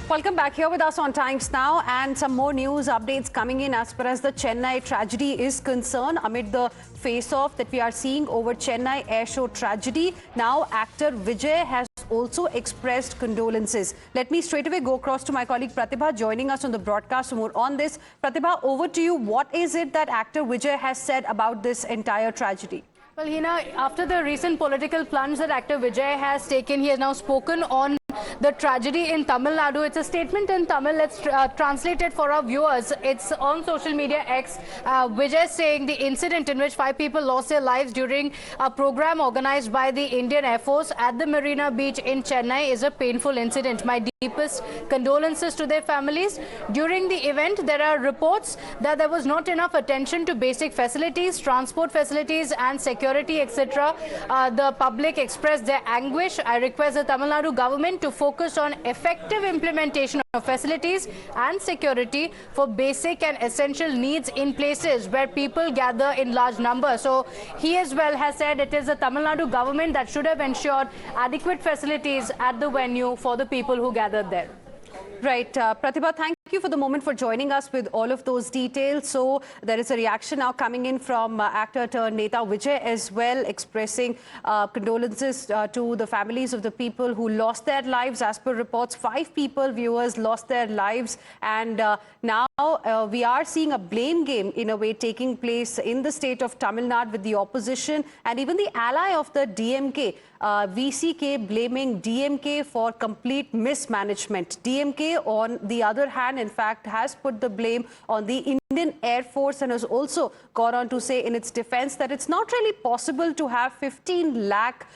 Welcome back here with us on Times Now, and some more news updates coming in as far as the Chennai tragedy is concerned. Amid the face-off that we are seeing over Chennai air show tragedy, now actor Vijay has also expressed condolences. Let me straight away go across to my colleague Pratibha joining us on the broadcast for more on this. Pratibha, over to you. What is it that actor Vijay has said about this entire tragedy? Well, Hina, after the recent political plunge that actor Vijay has taken, he has now spoken on the tragedy in Tamil Nadu. It's a statement in Tamil. Let's translate it for our viewers. It's on social media X. Vijay saying the incident in which 5 people lost their lives during a program organized by the Indian Air Force at the Marina Beach in Chennai is a painful incident. My deepest condolences to their families. During the event, there are reports that there was not enough attention to basic facilities, transport facilities and security, etc. The public expressed their anguish. I request the Tamil Nadu government to focus on effective implementation of facilities and security for basic and essential needs in places where people gather in large numbers. So he as well has said it is the Tamil Nadu government that should have ensured adequate facilities at the venue for the people who gathered there. Right. Pratibha, thank you for the moment for joining us with all of those details. So there is a reaction now coming in from actor turned Neta Vijay as well, expressing condolences to the families of the people who lost their lives. As per reports, 5 people, viewers, lost their lives. And now we are seeing a blame game in a way taking place in the state of Tamil Nadu with the opposition and even the ally of the DMK. VCK blaming DMK for complete mismanagement. DMK, on the other hand, in fact, has put the blame on the Indian Air Force and has also gone on to say in its defense that it's not really possible to have 15 lakh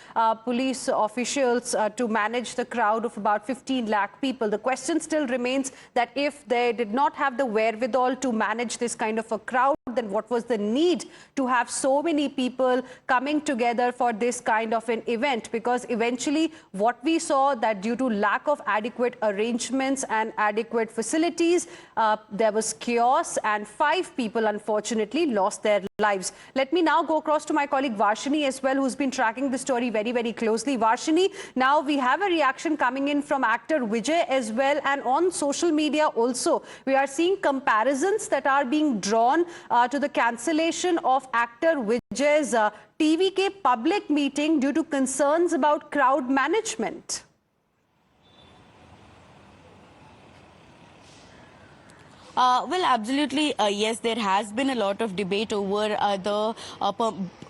police officials to manage the crowd of about 15 lakh people. The question still remains that if they did not have the wherewithal to manage this kind of a crowd, then what was the need to have so many people coming together for this kind of an event? Because eventually what we saw that due to lack of adequate arrangements and adequate facilities, there was chaos and 5 people unfortunately lost their lives. Let me now go across to my colleague Varshini as well, who's been tracking the story very, very closely. Varshini, now we have a reaction coming in from actor Vijay as well, and on social media also we are seeing comparisons that are being drawn to the cancellation of actor Vijay's TVK public meeting due to concerns about crowd management. Well, absolutely, yes, there has been a lot of debate over the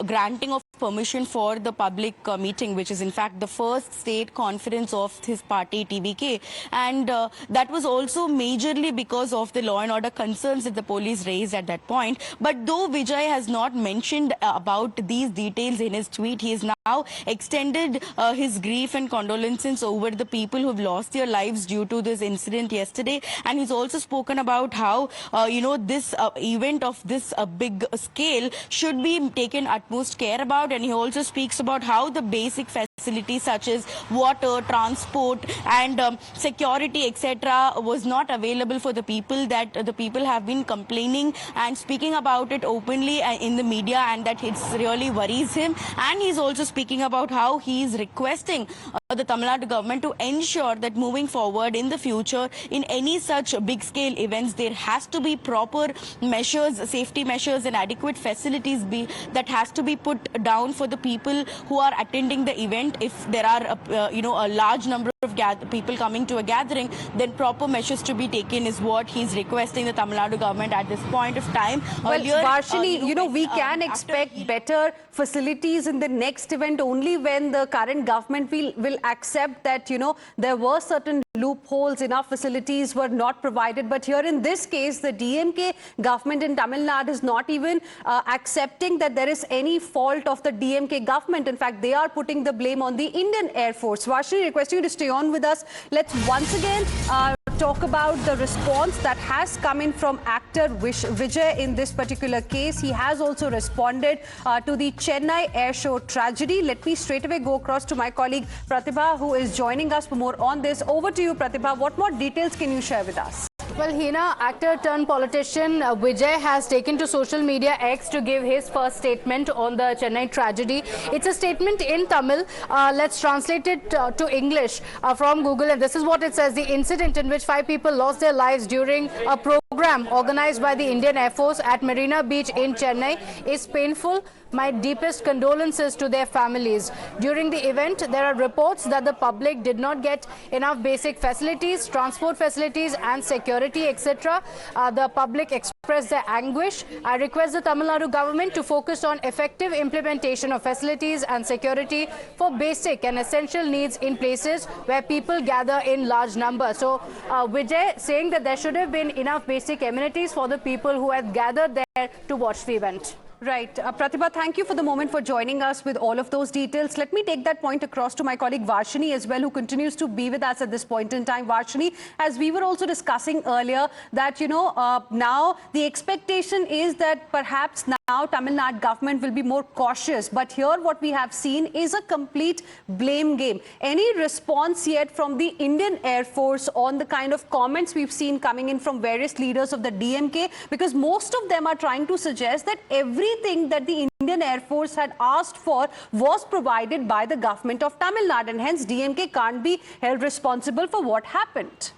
granting of permission for the public meeting, which is in fact the first state conference of his party TVK, and that was also majorly because of the law and order concerns that the police raised at that point. But though Vijay has not mentioned about these details in his tweet, he has now extended his grief and condolences over the people who have lost their lives due to this incident yesterday, and he's also spoken about how this event of this big scale should be taken utmost care about. And he also speaks about how the basic facilities such as water, transport and security, etc. was not available for the people, that the people have been complaining and speaking about it openly in the media, and that it really worries him. And he's also speaking about how he is requesting the Tamil Nadu government to ensure that moving forward in the future, in any such big scale events, there has to be proper measures, safety measures and adequate facilities that has to be put down for the people who are attending the event. If there are a large number of people coming to a gathering, then proper measures to be taken is what he's requesting the Tamil Nadu government at this point of time. Well, Varshini, we can expect better facilities in the next event only when the current government will accept that, there were certain loopholes, enough facilities were not provided. But here in this case, the DMK government in Tamil Nadu is not even accepting that there is any fault of the DMK government. In fact, they are putting the blame on the Indian Air Force. Varshini, requesting you to stay on with us. Let's once again talk about the response that has come in from actor Vijay in this particular case. He has also responded to the Chennai air show tragedy. Let me straight away go across to my colleague Pratibha, who is joining us for more on this. Over to you, Pratibha. What more details can you share with us? Well, Hina, actor turned politician Vijay has taken to social media X to give his first statement on the Chennai tragedy. It's a statement in Tamil. Let's translate it to English from Google. And this is what it says. The incident in which 5 people lost their lives during a program organized by the Indian Air Force at Marina Beach in Chennai is painful. My deepest condolences to their families. During the event, there are reports that the public did not get enough basic facilities, transport facilities and security, etc. The public expressed their anguish. I request the Tamil Nadu government to focus on effective implementation of facilities and security for basic and essential needs in places where people gather in large numbers. So, Vijay saying that there should have been enough basic amenities for the people who had gathered there to watch the event. Right. Pratibha, thank you for the moment for joining us with all of those details. Let me take that point across to my colleague Varshini as well, who continues to be with us at this point in time. Varshini, as we were also discussing earlier, that, now the expectation is that perhaps now Tamil Nadu government will be more cautious. But here what we have seen is a complete blame game. Any response yet from the Indian Air Force on the kind of comments we've seen coming in from various leaders of the DMK? Because most of them are trying to suggest that everything that the Indian Air Force had asked for was provided by the government of Tamil Nadu, and hence DMK can't be held responsible for what happened.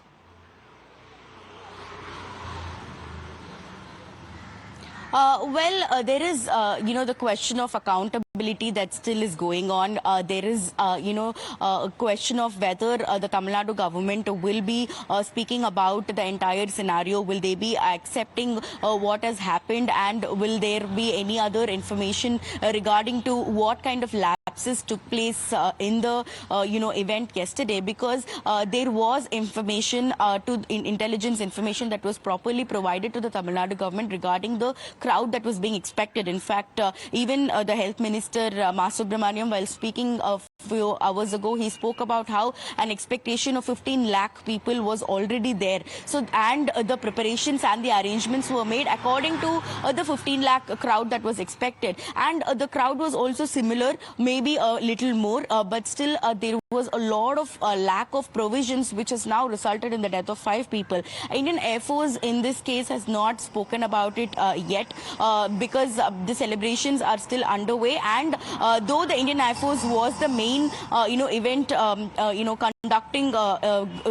There is, the question of accountability that still is going on. There is, a question of whether the Tamil Nadu government will be speaking about the entire scenario. Will they be accepting what has happened, and will there be any other information regarding to what kind of lapses took place in the, event yesterday? Because there was information, intelligence information that was properly provided to the Tamil Nadu government regarding the crowd that was being expected. In fact, even the Health Minister Masubramaniam, while speaking a few hours ago, he spoke about how an expectation of 15 lakh people was already there. So, and the preparations and the arrangements were made according to the 15 lakh crowd that was expected. And the crowd was also similar, maybe a little more, but still there was a lot of lack of provisions, which has now resulted in the death of 5 people. Indian Air Force in this case has not spoken about it yet, because the celebrations are still underway, and though the Indian Air Force was the main event conducting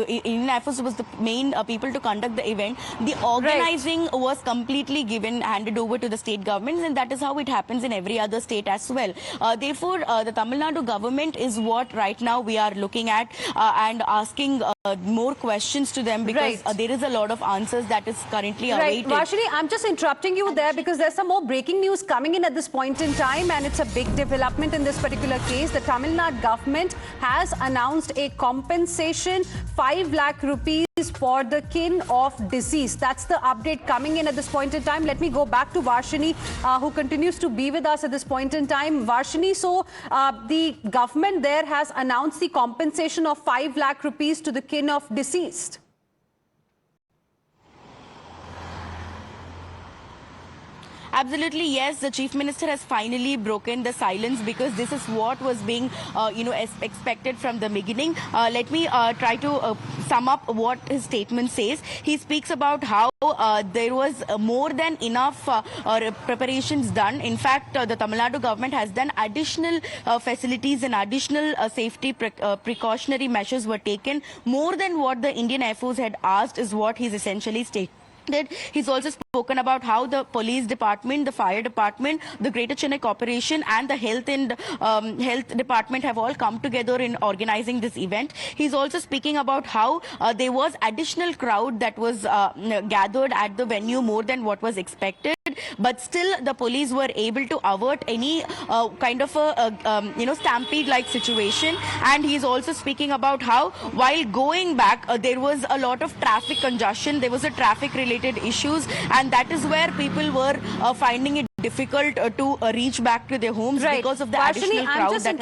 Indian Air Force was the main people to conduct the event, the organizing was completely handed over to the state governments, and that is how it happens in every other state as well. Therefore, the Tamil Nadu government is what right now we are looking at and asking more questions to them, because there is a lot of answers that is currently awaited. Varshini, I'm just interrupting you there because there's some more breaking news coming in at this point in time, and it's a big development in this particular case. The Tamil Nadu government has announced a compensation 5 lakh rupees for the kin of deceased. That's the update coming in at this point in time. Let me go back to Varshini, who continues to be with us at this point in time. Varshini, so the government there has announced the compensation of 5 lakh rupees to the kin of deceased. Absolutely, yes. The Chief Minister has finally broken the silence, because this is what was being, expected from the beginning. Let me try to sum up what his statement says. He speaks about how there was more than enough preparations done. In fact, the Tamil Nadu government has done additional facilities and additional safety precautionary measures were taken. More than what the Indian Air Force had asked is what he's essentially stated. He's also spoken about how the police department, the fire department, the Greater Chennai Corporation and the health and health department have all come together in organizing this event. He's also speaking about how there was additional crowd that was gathered at the venue, more than what was expected. But still, the police were able to avert any kind of a stampede-like situation. And he's also speaking about how, while going back, there was a lot of traffic congestion. There was a traffic-related issues, and that is where people were finding it difficult to reach back to their homes because of the additional crowd that had